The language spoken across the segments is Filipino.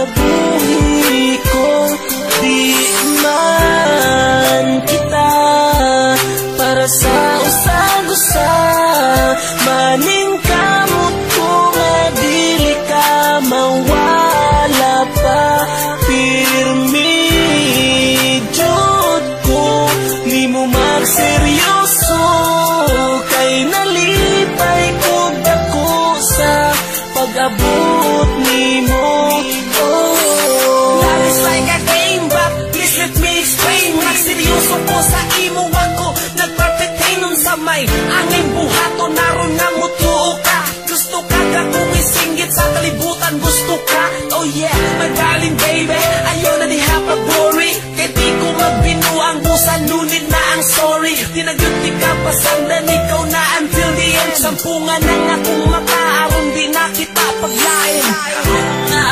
kinabuhi ko. Di man kita para sa usag-usa, maning kamot ko nga dili ka mawala pa. Pirmi jud ko ni mo magseryoso, kay nalipay ko dako sa pag-abot nimo. Love is like a game, but please let me explain. Magseryoso ko sa imo ako, nagperfectain nun sa may angin buhato, naron nga mutuo ka. Gusto ka ka kung isinggit sa kalibutan, gusto ka. Oh yeah, my darling baby, ayaw na di hapag-worry, kay di ko magbinuang busan, nunit na ang sorry. Tinagyuti ka pasandan, ikaw na until the end. Sampungan na nga kung makaaron, di na kita paglain. Na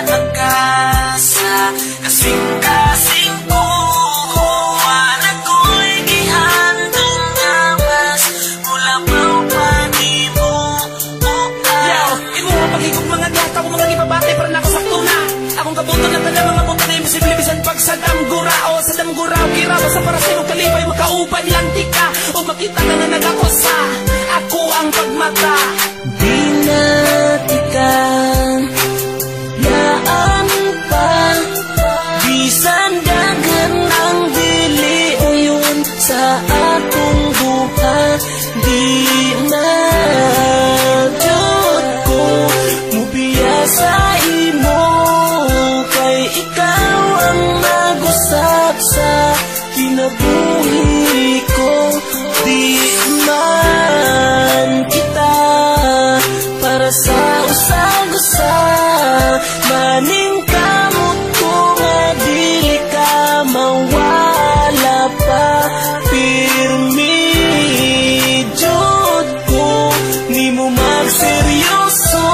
nagkasa kasing-kasing ko, wala ko'y gihandong namas, mula pang panimo buka. Yo, imo nga pag-higog mga gata ko, mga gibabate para nakasakto na. Akong kabuto ng tala mga buta na imposible bisan pag sa damgurao, sa damgurao kiraba sa para sa'yo kalipay makauban lang tika, o makita ka na nagakosa ako ang pagmata. Di na tikan yaan pa, bisan dagan ang dili uyon sa akong buhat. Di na jud ko mubiya sa imo, kay ikaw ang nagusap sa kinabuhi ko. Di man kita para sa usag-usa, maning kamot ko nga dili ka mawala pa. Pirmi jud ko ni mo magseryoso,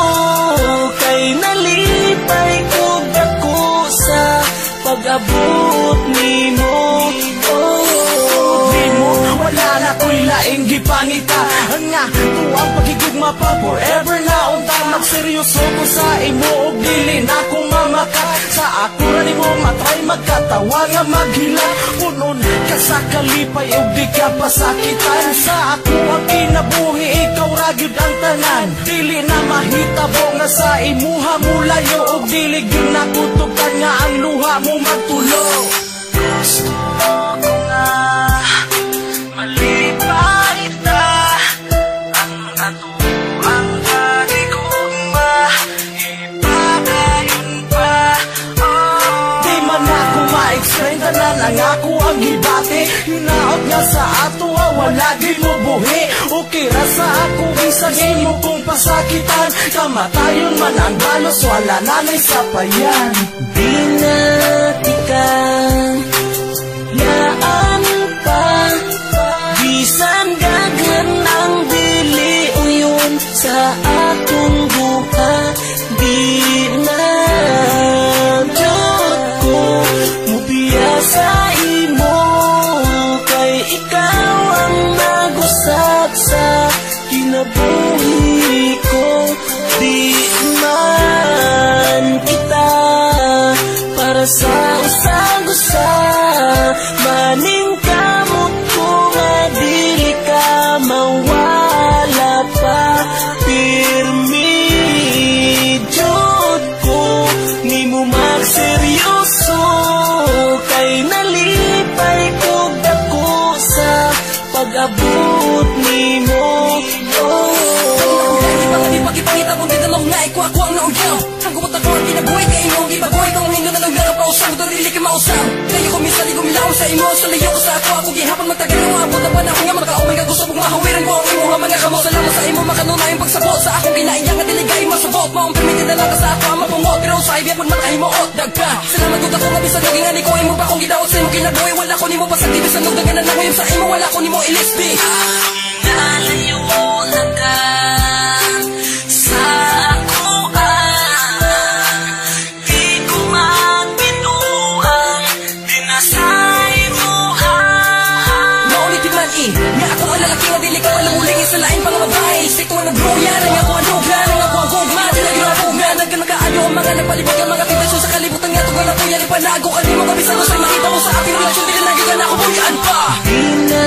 kay nalipay ko dako sa pag-abot nimo. Wala na ko'y laing gipangita, nga tuwang pagigugma pa forever na unta. Magseryoso ko sa imo og dili na kong mamaka, sa ako ra nimo matry magkatawa nga maghila. Punon ka sa kalipay og di ka pasakitan, sa ako ang kinabuhi ikaw ra gyud ang tanan. Dili na mahitabo nga sa imuha mulayo, og dili gyud nakutukan nga ang luha mo magtulo. Gusto ko nga malipay ta ang ato ang pagigugma, ipagayon pa. Di man ako ma-explain tanan ang ako ang gibati, hinaot nga sa ato wala di mo buhi. Okay ra sa ako isang imo kong pasakitan, kamatayon man ang balos wala nanay sa payan. Di na tikan yaan pa, bisan dagan ang dili uyon sa akong buhat. Di na jud ko mubiya sa imo, kay ikaw ang nagusap sa kinabuhi ko. Di man kita para sa usag-usa, maning kamot ko nga dili ka mawala pa. Pirmi jud ko ni mo magseryoso, kay nalipay ko dako sa pag-abot nimo. Ipakita kung tinalong na ako ang naugyaw. Ang kumot ako ang ginabuhay ka imo, ibagoy kang hindo na lang lang pausang, dili ka mausang. Layo ko minsan, di ko milaw sa imo, sa layo ko sa ako gihapon magtagal ang maabot na panahon nga magkaumay ka. Gusto mong mahawiran ko ang imo nga mga kamo, salamat sa imo makanuna yung pagsabot sa akong ginaiyang at diligay masabot. Maong permitted na lang ka sa ako ang mapumot, pero sa ibiyat man makahimuot dagka. Salamat ko ako nga bisan naging ani ko imo ba kung gidaot sa imo kinabuhi. Wala ko nimo pasag bisan nagdagan na ngayon sa imo, wala ko nimo ilisbi. Nalayo na ka sa ako, di ko magbinuang, di na sa imuha. Maulitin man nga ako ang lalaki nga dili ka palangulingin sa lain pang babae. Isik ko ang nagbuya, nang ako ang lugla, nang ako ang gugma, di na ginapugna, nagkanagaayo ang mga nagpalibag ang mga pintasyon wala po yan ipanago. Kanimo kabisado sa makita mo sa ating relasyon, di na nagigan ako bunyaan pa. Di na